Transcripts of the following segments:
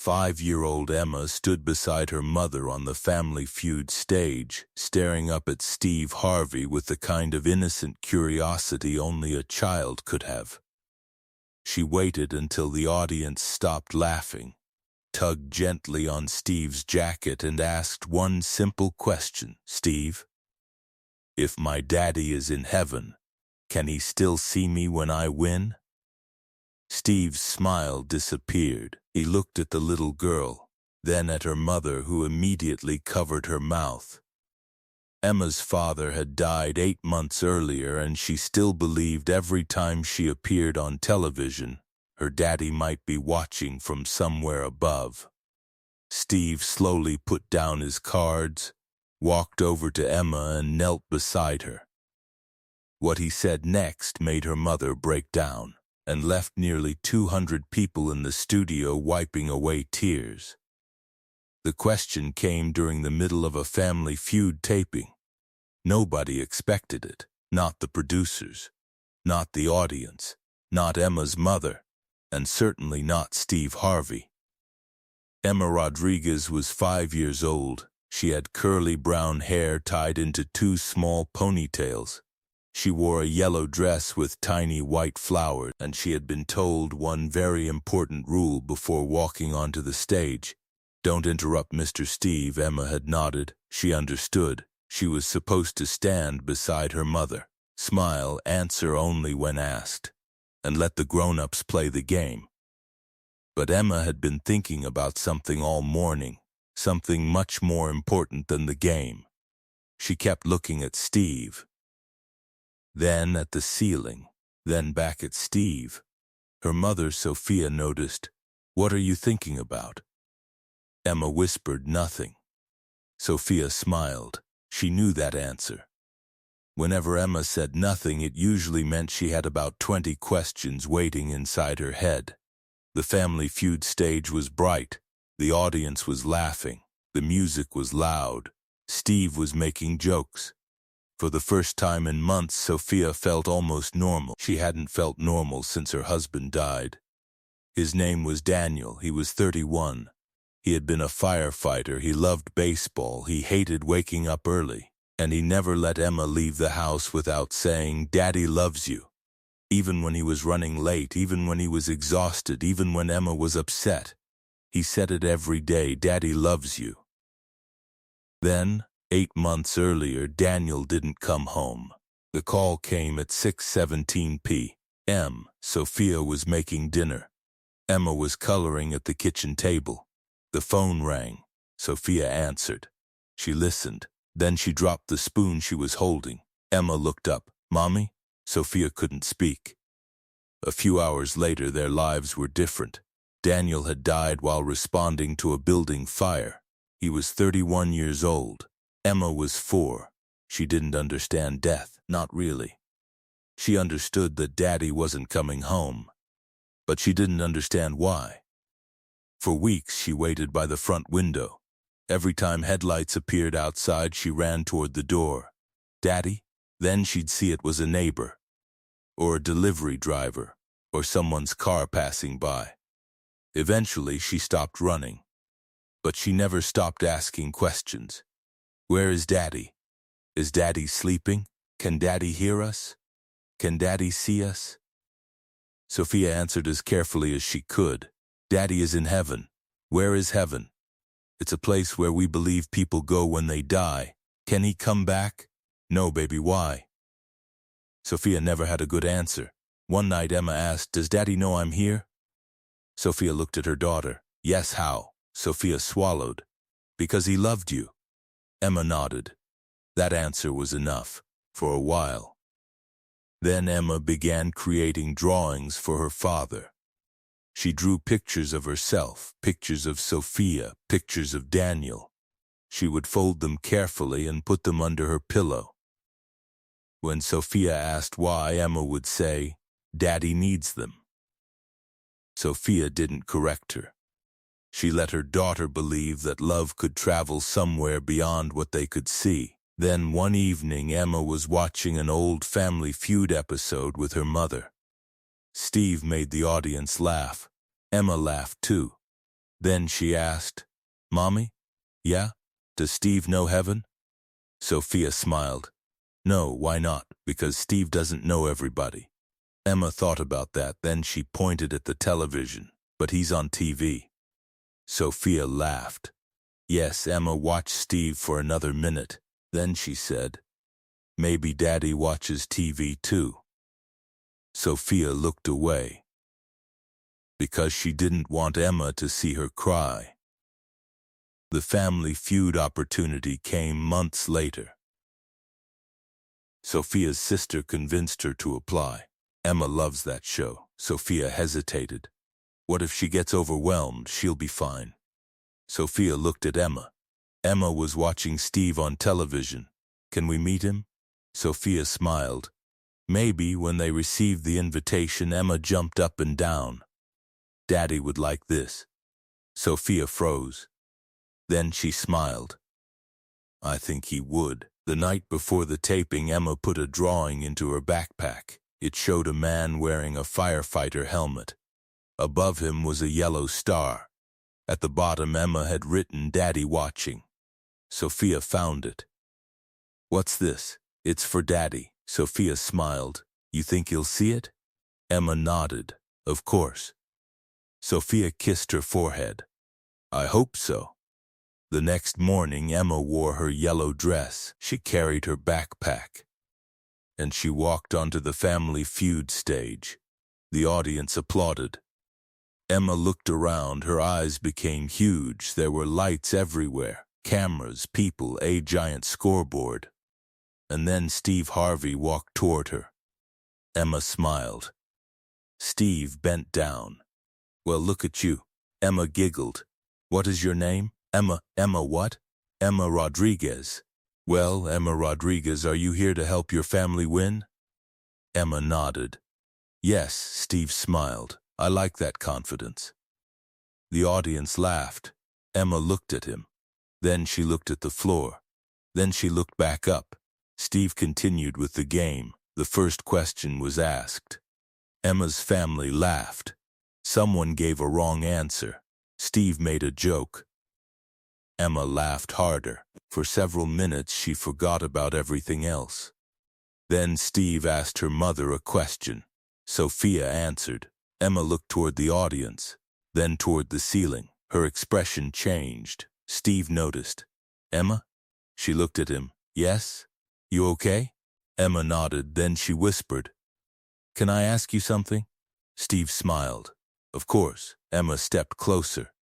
5-year-old Emma stood beside her mother on the Family Feud stage, staring up at Steve Harvey with the kind of innocent curiosity only a child could have. She waited until the audience stopped laughing, tugged gently on Steve's jacket, and asked one simple question. "Steve, if my daddy is in heaven, can he still see me when I win?" Steve's smile disappeared. He looked at the little girl, then at her mother, who immediately covered her mouth. Emma's father had died 8 months earlier, and she still believed every time she appeared on television, her daddy might be watching from somewhere above. Steve slowly put down his cards, walked over to Emma, and knelt beside her. What he said next made her mother break down, and left nearly 200 people in the studio wiping away tears. The question came during the middle of a Family Feud taping. Nobody expected it, not the producers, not the audience, not Emma's mother, and certainly not Steve Harvey. Emma Rodriguez was 5 years old. She had curly brown hair tied into 2 small ponytails. She wore a yellow dress with tiny white flowers, and she had been told one very important rule before walking onto the stage. "Don't interrupt Mr. Steve." Emma had nodded. She understood. She was supposed to stand beside her mother, smile, answer only when asked, and let the grown-ups play the game. But Emma had been thinking about something all morning, something much more important than the game. She kept looking at Steve, then at the ceiling, then back at Steve. Her mother, Sophia, noticed. "What are you thinking about?" Emma whispered, "Nothing." Sophia smiled. She knew that answer. Whenever Emma said nothing, it usually meant she had about 20 questions waiting inside her head. The Family Feud stage was bright. The audience was laughing. The music was loud. Steve was making jokes. For the first time in months, Sophia felt almost normal. She hadn't felt normal since her husband died. His name was Daniel. He was 31. He had been a firefighter. He loved baseball. He hated waking up early. And he never let Emma leave the house without saying, "Daddy loves you." Even when he was running late, even when he was exhausted, even when Emma was upset. He said it every day, "Daddy loves you." Then, 8 months earlier, Daniel didn't come home. The call came at 6:17 p.m. Sophia was making dinner. Emma was coloring at the kitchen table. The phone rang. Sophia answered. She listened. Then she dropped the spoon she was holding. Emma looked up. "Mommy?" Sophia couldn't speak. A few hours later, their lives were different. Daniel had died while responding to a building fire. He was 31 years old. Emma was 4. She didn't understand death, not really. She understood that Daddy wasn't coming home, but she didn't understand why. For weeks, she waited by the front window. Every time headlights appeared outside, she ran toward the door. "Daddy?" Then she'd see it was a neighbor, or a delivery driver, or someone's car passing by. Eventually, she stopped running, but she never stopped asking questions. "Where is Daddy? Is Daddy sleeping? Can Daddy hear us? Can Daddy see us?" Sophia answered as carefully as she could. "Daddy is in heaven." "Where is heaven?" "It's a place where we believe people go when they die." "Can he come back?" "No, baby, why?" Sophia never had a good answer. One night Emma asked, "Does Daddy know I'm here?" Sophia looked at her daughter. "Yes, how?" Sophia swallowed. "Because he loved you." Emma nodded. That answer was enough, for a while. Then Emma began creating drawings for her father. She drew pictures of herself, pictures of Sophia, pictures of Daniel. She would fold them carefully and put them under her pillow. When Sophia asked why, Emma would say, "Daddy needs them." Sophia didn't correct her. She let her daughter believe that love could travel somewhere beyond what they could see. Then one evening, Emma was watching an old Family Feud episode with her mother. Steve made the audience laugh. Emma laughed too. Then she asked, "Mommy? Yeah? Does Steve know heaven?" Sophia smiled. "No, why not? Because Steve doesn't know everybody." Emma thought about that, then she pointed at the television. "But he's on TV." Sophia laughed. Yes, Emma watched Steve for another minute. Then she said, "Maybe Daddy watches TV too." Sophia looked away because she didn't want Emma to see her cry. The Family Feud opportunity came months later. Sophia's sister convinced her to apply. Emma loves that show. Sophia hesitated. What if she gets overwhelmed? She'll be fine. Sophia looked at Emma. Emma was watching Steve on television. "Can we meet him?" Sophia smiled. Maybe when they received the invitation, Emma jumped up and down. "Daddy would like this." Sophia froze. Then she smiled. "I think he would." The night before the taping, Emma put a drawing into her backpack. It showed a man wearing a firefighter helmet. Above him was a yellow star. At the bottom, Emma had written, "Daddy watching." Sophia found it. "What's this?" "It's for Daddy." Sophia smiled. "You think he'll see it?" Emma nodded. "Of course." Sophia kissed her forehead. "I hope so." The next morning, Emma wore her yellow dress. She carried her backpack. And she walked onto the Family Feud stage. The audience applauded. Emma looked around. Her eyes became huge. There were lights everywhere. Cameras, people, a giant scoreboard. And then Steve Harvey walked toward her. Emma smiled. Steve bent down. "Well, look at you." Emma giggled. "What is your name?" "Emma." "Emma what?" "Emma Rodriguez." "Well, Emma Rodriguez, are you here to help your family win?" Emma nodded. "Yes." Steve smiled. "I like that confidence." The audience laughed. Emma looked at him. Then she looked at the floor. Then she looked back up. Steve continued with the game. The first question was asked. Emma's family laughed. Someone gave a wrong answer. Steve made a joke. Emma laughed harder. For several minutes she forgot about everything else. Then Steve asked her mother a question. Sophia answered. Emma looked toward the audience, then toward the ceiling. Her expression changed. Steve noticed. "Emma?" She looked at him. "Yes? You okay?" Emma nodded, then she whispered, "Can I ask you something?" Steve smiled. "Of course." Emma stepped closer.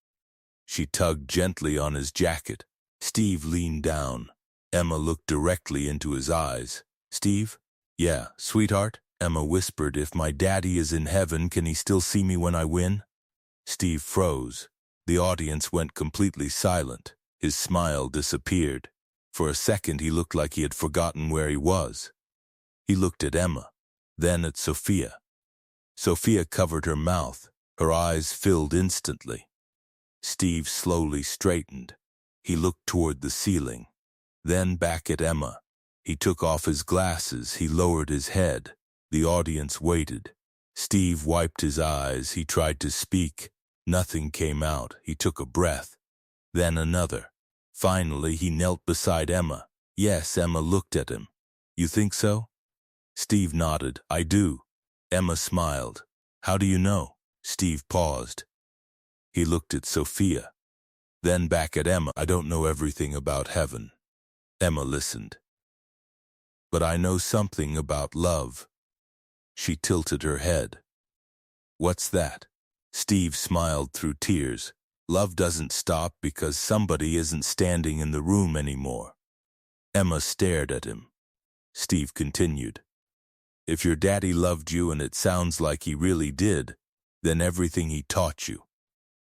She tugged gently on his jacket. Steve leaned down. Emma looked directly into his eyes. "Steve?" "Yeah, sweetheart?" Emma whispered, "If my daddy is in heaven, can he still see me when I win?" Steve froze. The audience went completely silent. His smile disappeared. For a second he looked like he had forgotten where he was. He looked at Emma, then at Sophia. Sophia covered her mouth. Her eyes filled instantly. Steve slowly straightened. He looked toward the ceiling, then back at Emma. He took off his glasses. He lowered his head. The audience waited. Steve wiped his eyes. He tried to speak. Nothing came out. He took a breath, then another. Finally, he knelt beside Emma. Yes, Emma looked at him. "You think so?" Steve nodded. "I do." Emma smiled. "How do you know?" Steve paused. He looked at Sophia, then back at Emma. "I don't know everything about heaven." Emma listened. "But I know something about love." She tilted her head. "What's that?" Steve smiled through tears. "Love doesn't stop because somebody isn't standing in the room anymore." Emma stared at him. Steve continued. "If your daddy loved you, and it sounds like he really did, then everything he taught you,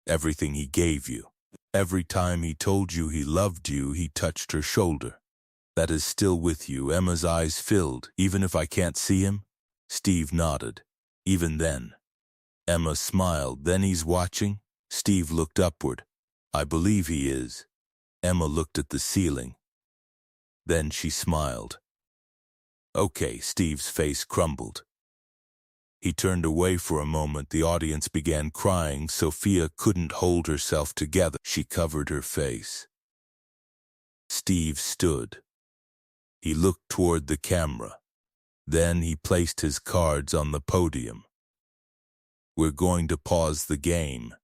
everything he gave you, every time he told you he loved you, he touched her shoulder. That is still with you." Emma's eyes filled. "Even if I can't see him?" Steve nodded. "Even then." Emma smiled. "Then he's watching?" Steve looked upward. "I believe he is." Emma looked at the ceiling. Then she smiled. "Okay." Steve's face crumbled. He turned away for a moment. The audience began crying. Sophia couldn't hold herself together. She covered her face. Steve stood. He looked toward the camera. Then he placed his cards on the podium. "We're going to pause the game."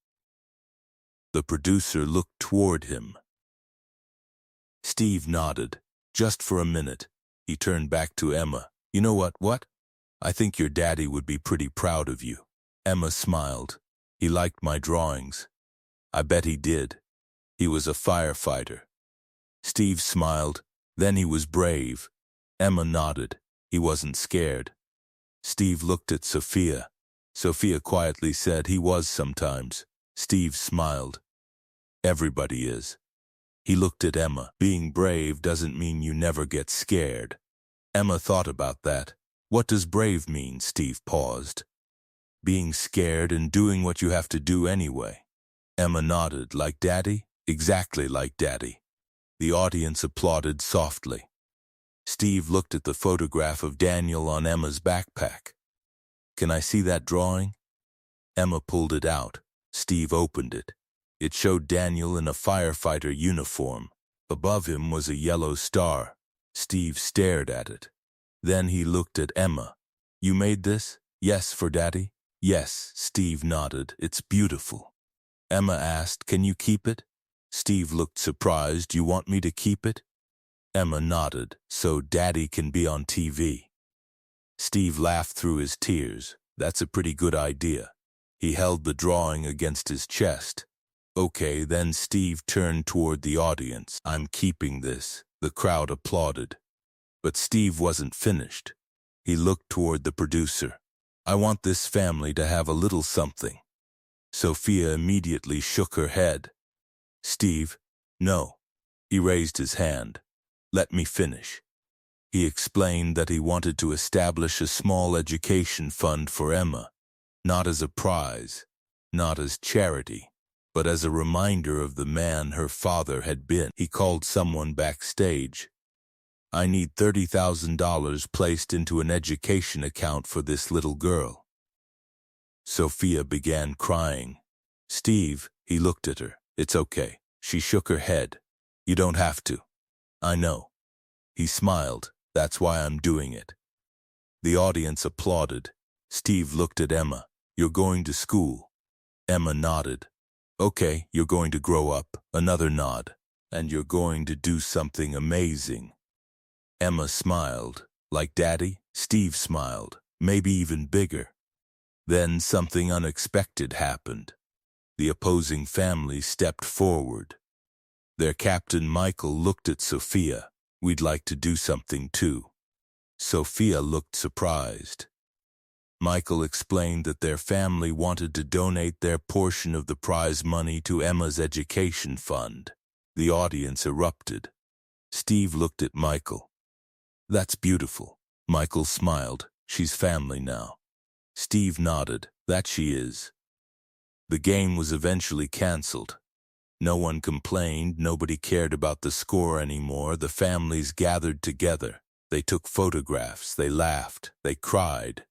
The producer looked toward him. Steve nodded. "Just for a minute." He turned back to Emma. "You know what? I think your daddy would be pretty proud of you." Emma smiled. "He liked my drawings." "I bet he did. He was a firefighter." Steve smiled. "Then he was brave." Emma nodded. "He wasn't scared." Steve looked at Sophia. Sophia quietly said, "He was sometimes." Steve smiled. "Everybody is." He looked at Emma. "Being brave doesn't mean you never get scared." Emma thought about that. "What does brave mean?" Steve paused. "Being scared and doing what you have to do anyway." Emma nodded. "Like Daddy?" "Exactly like Daddy." The audience applauded softly. Steve looked at the photograph of Daniel on Emma's backpack. "Can I see that drawing?" Emma pulled it out. Steve opened it. It showed Daniel in a firefighter uniform. Above him was a yellow star. Steve stared at it. Then he looked at Emma. "You made this?" "Yes, for Daddy." "Yes," Steve nodded. "It's beautiful." Emma asked, "Can you keep it?" Steve looked surprised. "You want me to keep it?" Emma nodded. "So Daddy can be on TV." Steve laughed through his tears. "That's a pretty good idea." He held the drawing against his chest. "Okay, then." Steve turned toward the audience. "I'm keeping this." The crowd applauded. But Steve wasn't finished. He looked toward the producer. "I want this family to have a little something." Sophia immediately shook her head. "Steve, no." He raised his hand. "Let me finish." He explained that he wanted to establish a small education fund for Emma, not as a prize, not as charity, but as a reminder of the man her father had been. He called someone backstage. "I need $30,000 placed into an education account for this little girl." Sophia began crying. "Steve," he looked at her. "It's okay." She shook her head. "You don't have to." "I know." He smiled. "That's why I'm doing it." The audience applauded. Steve looked at Emma. "You're going to school." Emma nodded. "Okay, you're going to grow up." Another nod. "And you're going to do something amazing." Emma smiled. "Like Daddy?" Steve smiled. "Maybe even bigger." Then something unexpected happened. The opposing family stepped forward. Their captain, Michael, looked at Sophia. "We'd like to do something too." Sophia looked surprised. Michael explained that their family wanted to donate their portion of the prize money to Emma's education fund. The audience erupted. Steve looked at Michael. "That's beautiful." Michael smiled. "She's family now." Steve nodded. "That she is." The game was eventually canceled. No one complained. Nobody cared about the score anymore. The families gathered together. They took photographs. They laughed. They cried.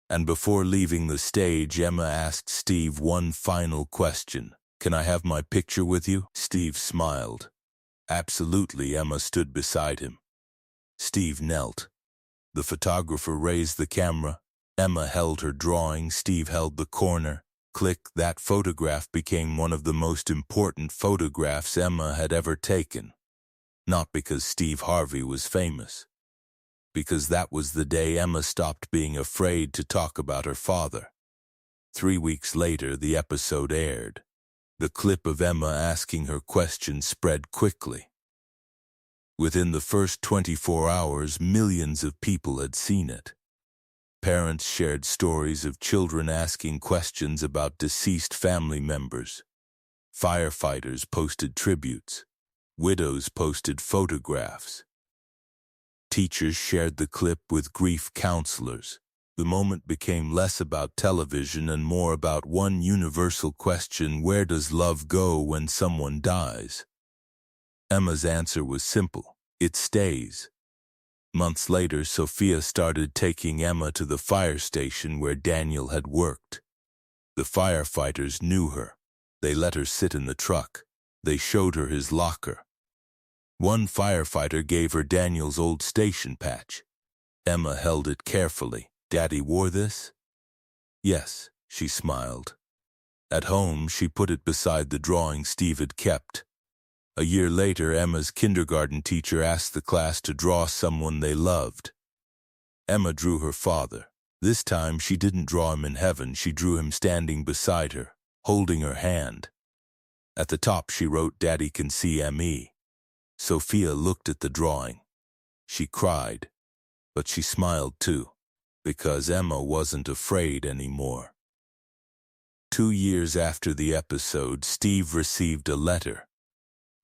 And before leaving the stage, Emma asked Steve one final question. "Can I have my picture with you?" Steve smiled. "Absolutely." Emma stood beside him. Steve knelt. The photographer raised the camera. Emma held her drawing. Steve held the corner. Click. That photograph became one of the most important photographs Emma had ever taken. Not because Steve Harvey was famous. Because that was the day Emma stopped being afraid to talk about her father. 3 weeks later, the episode aired. The clip of Emma asking her question spread quickly. Within the first 24 hours, millions of people had seen it. Parents shared stories of children asking questions about deceased family members. Firefighters posted tributes. Widows posted photographs. Teachers shared the clip with grief counselors. The moment became less about television and more about one universal question: where does love go when someone dies? Emma's answer was simple: it stays. Months later, Sophia started taking Emma to the fire station where Daniel had worked. The firefighters knew her. They let her sit in the truck. They showed her his locker. One firefighter gave her Daniel's old station patch. Emma held it carefully. "Daddy wore this?" "Yes," she smiled. At home, she put it beside the drawing Steve had kept. A year later, Emma's kindergarten teacher asked the class to draw someone they loved. Emma drew her father. This time, she didn't draw him in heaven. She drew him standing beside her, holding her hand. At the top, she wrote, "Daddy can see M.E." Sophia looked at the drawing. She cried, but she smiled too, because Emma wasn't afraid anymore. 2 years after the episode, Steve received a letter.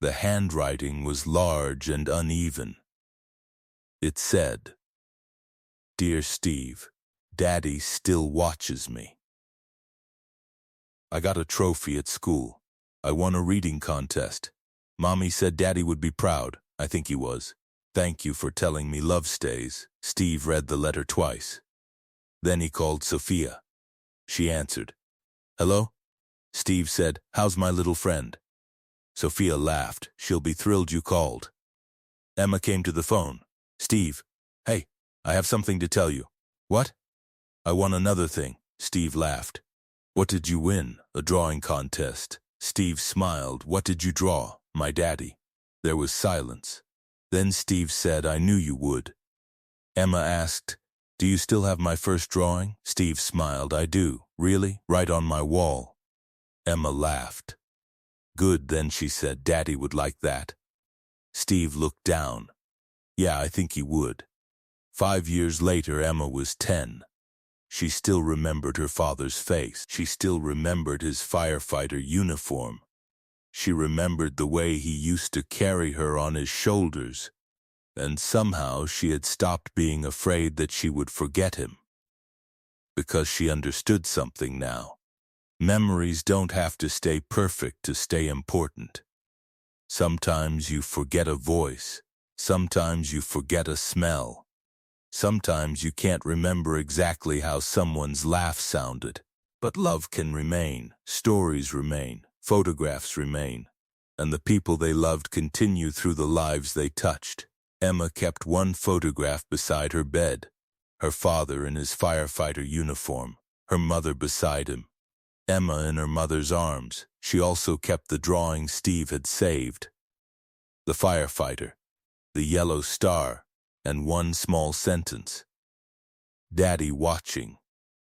The handwriting was large and uneven. It said, "Dear Steve, Daddy still watches me. I got a trophy at school. I won a reading contest. Mommy said Daddy would be proud. I think he was. Thank you for telling me love stays." Steve read the letter twice. Then he called Sophia. She answered. "Hello?" Steve said, "How's my little friend?" Sophia laughed. "She'll be thrilled you called." Emma came to the phone. "Steve, hey, I have something to tell you." "What?" "I won another thing." Steve laughed. "What did you win?" "A drawing contest." Steve smiled. "What did you draw?" "My daddy." There was silence. Then Steve said, "I knew you would." Emma asked, "Do you still have my first drawing?" Steve smiled. "I do." "Really?" "Right on my wall." Emma laughed. "Good, then," she said. "Daddy would like that." Steve looked down. "Yeah, I think he would." 5 years later, Emma was 10. She still remembered her father's face. She still remembered his firefighter uniform. She remembered the way he used to carry her on his shoulders. And somehow she had stopped being afraid that she would forget him. Because she understood something now. Memories don't have to stay perfect to stay important. Sometimes you forget a voice. Sometimes you forget a smell. Sometimes you can't remember exactly how someone's laugh sounded. But love can remain, stories remain, photographs remain, and the people they loved continue through the lives they touched. Emma kept one photograph beside her bed, her father in his firefighter uniform, her mother beside him, Emma in her mother's arms. She also kept the drawing Steve had saved. The firefighter, the yellow star, and one small sentence. Daddy watching.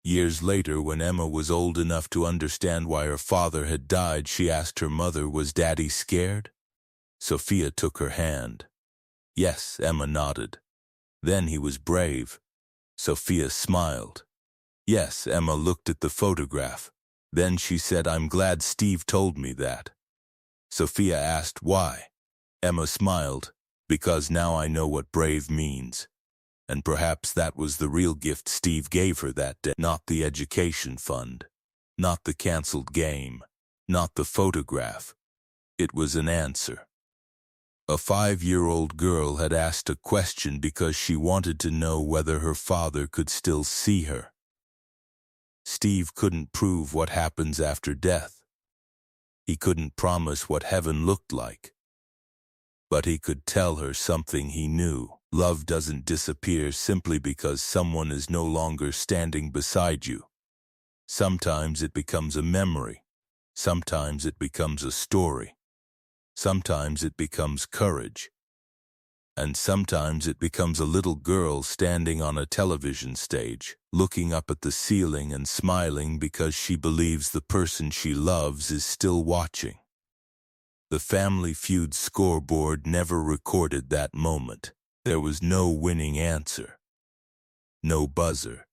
Years later, when Emma was old enough to understand why her father had died, she asked her mother, "Was Daddy scared?" Sophia took her hand. "Yes," Emma nodded. "Then he was brave." Sophia smiled. "Yes," Emma looked at the photograph. Then she said, "I'm glad Steve told me that." Sophia asked why. Emma smiled. "Because now I know what brave means." And perhaps that was the real gift Steve gave her that day. Not the education fund, not the canceled game, not the photograph. It was an answer. A 5-year-old girl had asked a question because she wanted to know whether her father could still see her. Steve couldn't prove what happens after death. He couldn't promise what heaven looked like. But he could tell her something he knew. Love doesn't disappear simply because someone is no longer standing beside you. Sometimes it becomes a memory. Sometimes it becomes a story. Sometimes it becomes courage. And sometimes it becomes a little girl standing on a television stage, looking up at the ceiling and smiling because she believes the person she loves is still watching. The Family Feud scoreboard never recorded that moment. There was no winning answer, no buzzer,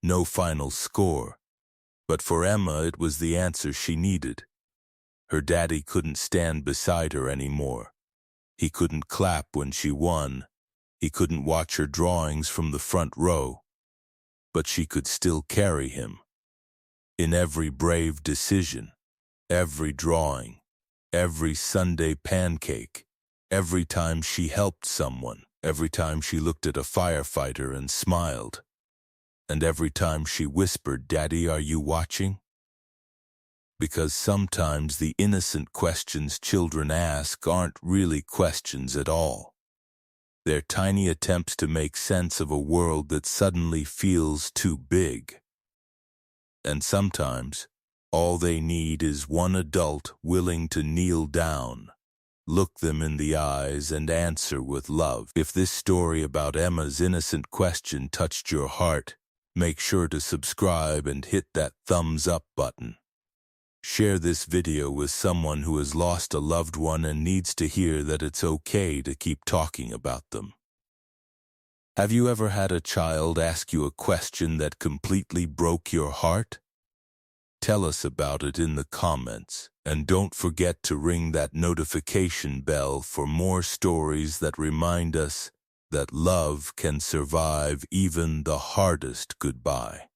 no final score. But for Emma, it was the answer she needed. Her daddy couldn't stand beside her anymore. He couldn't clap when she won. He couldn't watch her drawings from the front row. But she could still carry him. In every brave decision, every drawing, every Sunday pancake, every time she helped someone. every time she looked at a firefighter and smiled, and every time she whispered, "Daddy, are you watching?" Because sometimes the innocent questions children ask aren't really questions at all. They're tiny attempts to make sense of a world that suddenly feels too big. And sometimes, all they need is one adult willing to kneel down, look them in the eyes, and answer with love. If this story about Emma's innocent question touched your heart, make sure to subscribe and hit that thumbs up button. Share this video with someone who has lost a loved one and needs to hear that it's okay to keep talking about them. Have you ever had a child ask you a question that completely broke your heart? Tell us about it in the comments, and don't forget to ring that notification bell for more stories that remind us that love can survive even the hardest goodbye.